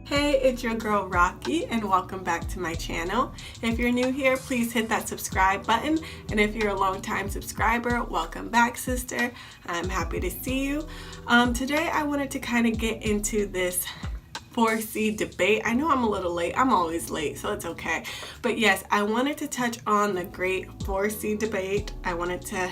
Hey, it's your girl Rocky and welcome back to my channel. If you're new here, please hit that subscribe button, and if you're a long-time subscriber, welcome back, sister. I'm happy to see you. Today I wanted to kind of get into this 4C debate. I know I'm a little late. I'm always late, so it's okay. But yes, I wanted to touch on the great 4C debate. I wanted to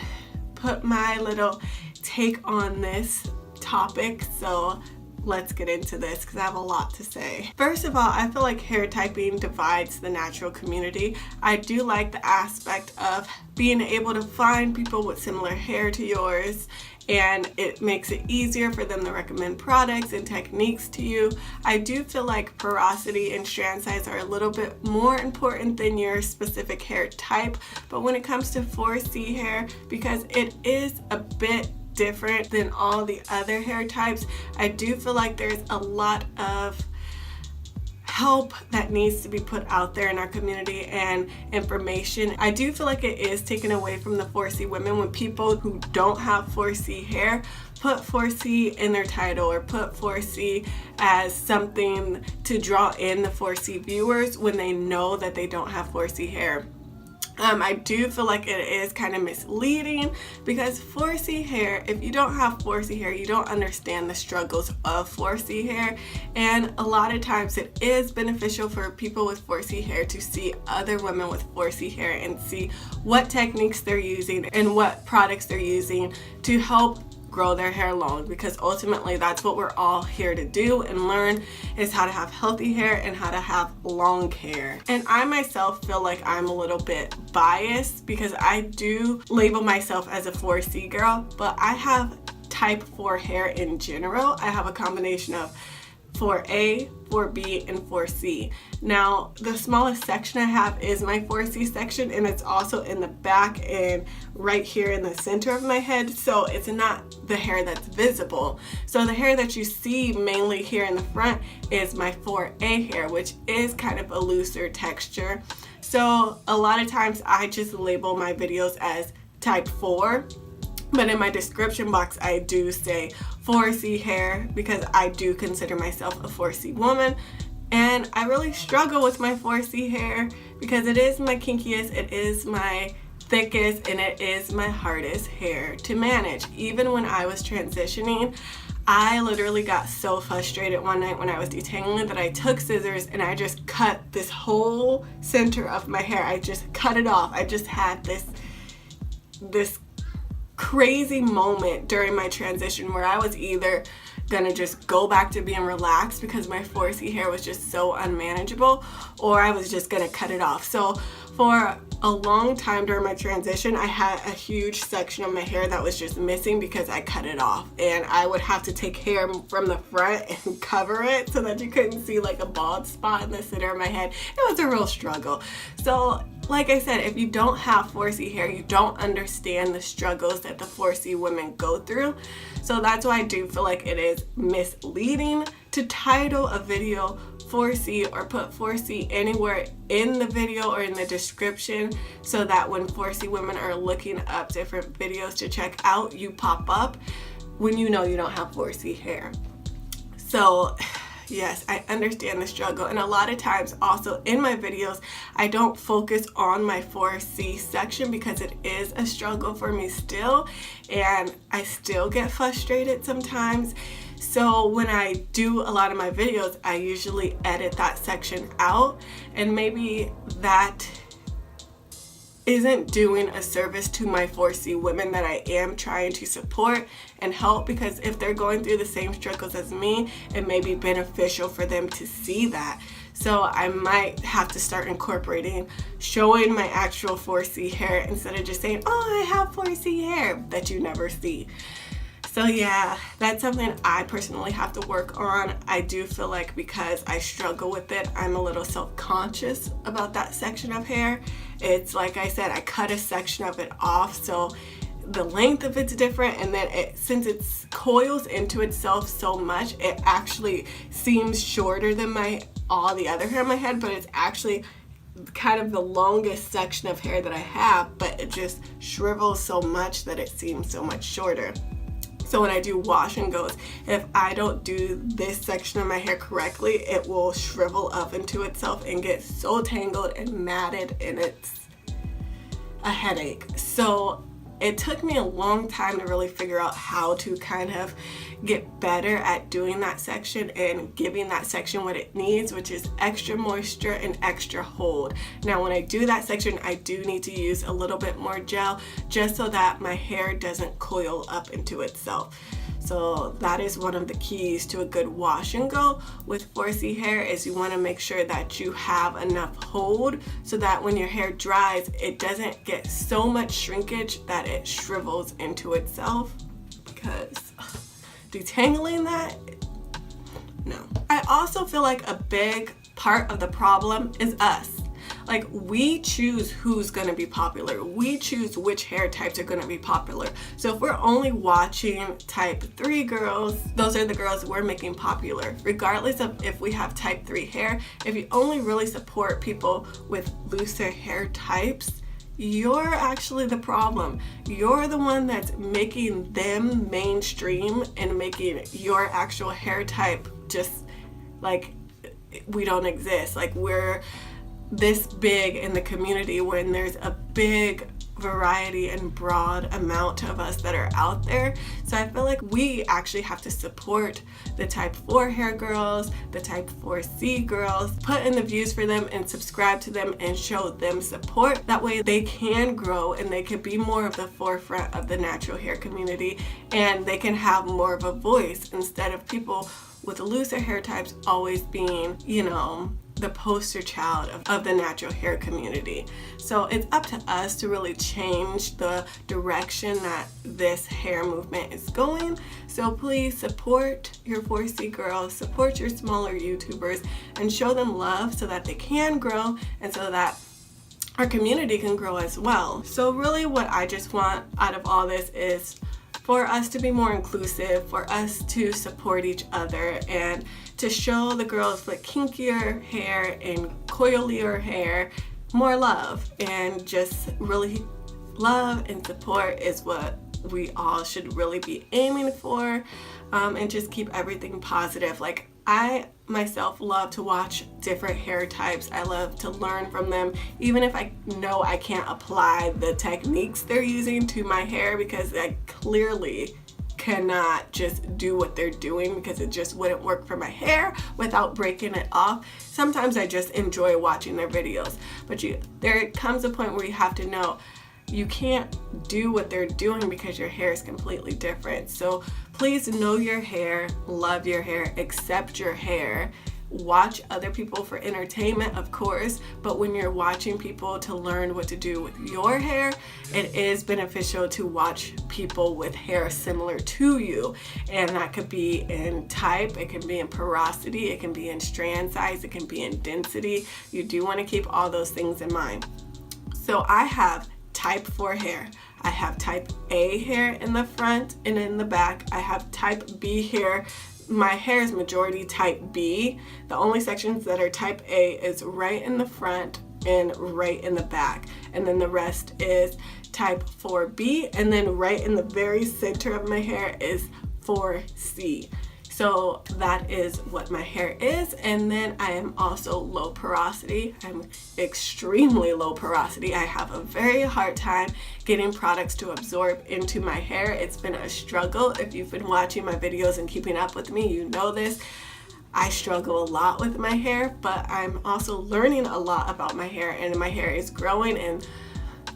put my little take on this topic, so let's get into this because I have a lot to say. First of all, I feel like hair typing divides the natural community. I do like the aspect of being able to find people with similar hair to yours, and it makes it easier for them to recommend products and techniques to you. I do feel like porosity and strand size are a little bit more important than your specific hair type, but when it comes to 4C hair, because it is a bit different than all the other hair types, I do feel like there's a lot of help that needs to be put out there in our community and information. I do feel like it is taken away from the 4C women when people who don't have 4C hair put 4C in their title or put 4C as something to draw in the 4C viewers when they know that they don't have 4C hair. I do feel like it is kind of misleading because 4C hair, if you don't have 4C hair, you don't understand the struggles of 4C hair, and a lot of times it is beneficial for people with 4C hair to see other women with 4C hair and see what techniques they're using and what products they're using to help grow their hair long, because ultimately that's what we're all here to do and learn, is how to have healthy hair and how to have long hair. And I myself feel like I'm a little bit biased because I do label myself as a 4C girl, but I have type 4 hair in general. I have a combination of 4A, 4B, and 4C. Now, the smallest section I have is my 4C section, and it's also in the back and right here in the center of my head, so it's not the hair that's visible. So the hair that you see mainly here in the front is my 4A hair, which is kind of a looser texture. So a lot of times I just label my videos as type 4. But in my description box, I do say 4C hair because I do consider myself a 4C woman. And I really struggle with my 4C hair because it is my kinkiest, it is my thickest, and it is my hardest hair to manage. Even when I was transitioning, I literally got so frustrated one night when I was detangling that I took scissors and I just cut this whole center of my hair. I just cut it off. I just had this crazy moment during my transition where I was either gonna just go back to being relaxed because my 4C hair was just so unmanageable, or I was just gonna cut it off. So for a long time during my transition, I had a huge section of my hair that was just missing because I cut it off, and I would have to take hair from the front and cover it so that you couldn't see like a bald spot in the center of my head. It was a real struggle. So like I said, if you don't have 4C hair, you don't understand the struggles that the 4C women go through. So that's why I do feel like it is misleading to title a video 4C or put 4C anywhere in the video or in the description, so that when 4C women are looking up different videos to check out, you pop up when you know you don't have 4C hair. So yes, I understand the struggle, and a lot of times also in my videos I don't focus on my 4C section because it is a struggle for me still, and I still get frustrated sometimes. So when I do a lot of my videos, I usually edit that section out, and maybe that isn't doing a service to my 4C women that I am trying to support and help, because if they're going through the same struggles as me, it may be beneficial for them to see that. So I might have to start incorporating showing my actual 4C hair instead of just saying, oh, I have 4C hair, that you never see. So yeah, that's something I personally have to work on. I do feel like because I struggle with it, I'm a little self-conscious about that section of hair. It's like I said, I cut a section of it off, so the length of it's different, and then since it coils into itself so much, it actually seems shorter than all the other hair on my head, but it's actually kind of the longest section of hair that I have, but it just shrivels so much that it seems so much shorter. So So when I do wash and goes, if I don't do this section of my hair correctly, it will shrivel up into itself and get so tangled and matted, and it's a headache. So it took me a long time to really figure out how to kind of get better at doing that section and giving that section what it needs, which is extra moisture and extra hold. Now when I do that section, I do need to use a little bit more gel just so that my hair doesn't coil up into itself. So that is one of the keys to a good wash and go with 4C hair, is you want to make sure that you have enough hold so that when your hair dries, it doesn't get so much shrinkage that it shrivels into itself, because detangling that, no. I also feel like a big part of the problem is us. Like, we choose who's going to be popular. We choose which hair types are going to be popular. So if we're only watching type 3 girls, those are the girls we're making popular. Regardless of if we have type 3 hair, if you only really support people with looser hair types, you're actually the problem. You're the one that's making them mainstream and making your actual hair type just like we don't exist. Like, we're this big in the community when there's a big variety and broad amount of us that are out there. So I feel like we actually have to support the type 4 hair girls, the type 4C girls, put in the views for them and subscribe to them and show them support. That way they can grow and they can be more of the forefront of the natural hair community, and they can have more of a voice instead of people with looser hair types always being, you know, the poster child of the natural hair community. So it's up to us to really change the direction that this hair movement is going. So please support your 4C girls, support your smaller YouTubers, and show them love so that they can grow and so that our community can grow as well. So really what I just want out of all this is for us to be more inclusive, for us to support each other, and to show the girls with kinkier hair and coilier hair more love. And just really love and support is what we all should really be aiming for, and just keep everything positive. Like, I myself love to watch different hair types. I love to learn from them, even if I know I can't apply the techniques they're using to my hair, because I clearly cannot just do what they're doing because it just wouldn't work for my hair without breaking it off. Sometimes I just enjoy watching their videos, but there comes a point where you have to know you can't do what they're doing because your hair is completely different. So please know your hair, love your hair, accept your hair. Watch other people for entertainment, of course, but when you're watching people to learn what to do with your hair, it is beneficial to watch people with hair similar to you. And that could be in type, it can be in porosity, it can be in strand size, it can be in density. You do want to keep all those things in mind. So I have type 4 hair. I have type A hair in the front and in the back. I have type B hair. My hair is majority type B. The only sections that are type A is right in the front and right in the back. And then the rest is type 4B. And then right in the very center of my hair is 4C. So that is what my hair is. And then I am also low porosity. I'm extremely low porosity. I have a very hard time getting products to absorb into my hair. It's been a struggle. If you've been watching my videos and keeping up with me, you know this. I struggle a lot with my hair, but I'm also learning a lot about my hair, and my hair is growing and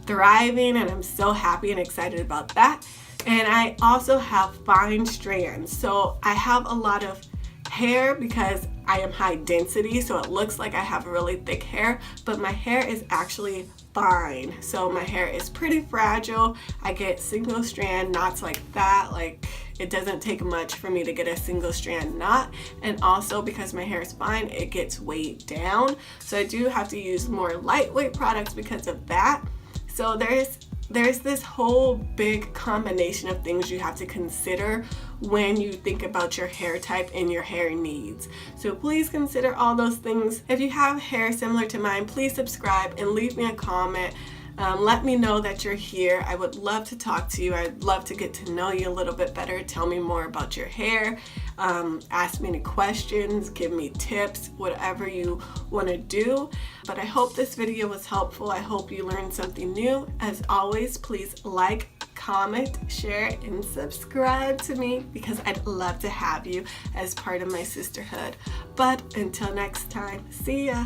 thriving, and I'm so happy and excited about that. And I also have fine strands. So I have a lot of hair because I am high density, so it looks like I have really thick hair, but my hair is actually fine. So my hair is pretty fragile. I get single strand knots like that. Like, it doesn't take much for me to get a single strand knot. And also because my hair is fine, it gets weighed down. So I do have to use more lightweight products because of that. So there's this whole big combination of things you have to consider when you think about your hair type and your hair needs. So please consider all those things. If you have hair similar to mine, please subscribe and leave me a comment Let me know that you're here. I would love to talk to you. I'd love to get to know you a little bit better. Tell me more about your hair. Ask me any questions, give me tips, whatever you want to do. But I hope this video was helpful. I hope you learned something new. As always, please like, comment, share, and subscribe to me because I'd love to have you as part of my sisterhood. But until next time, see ya.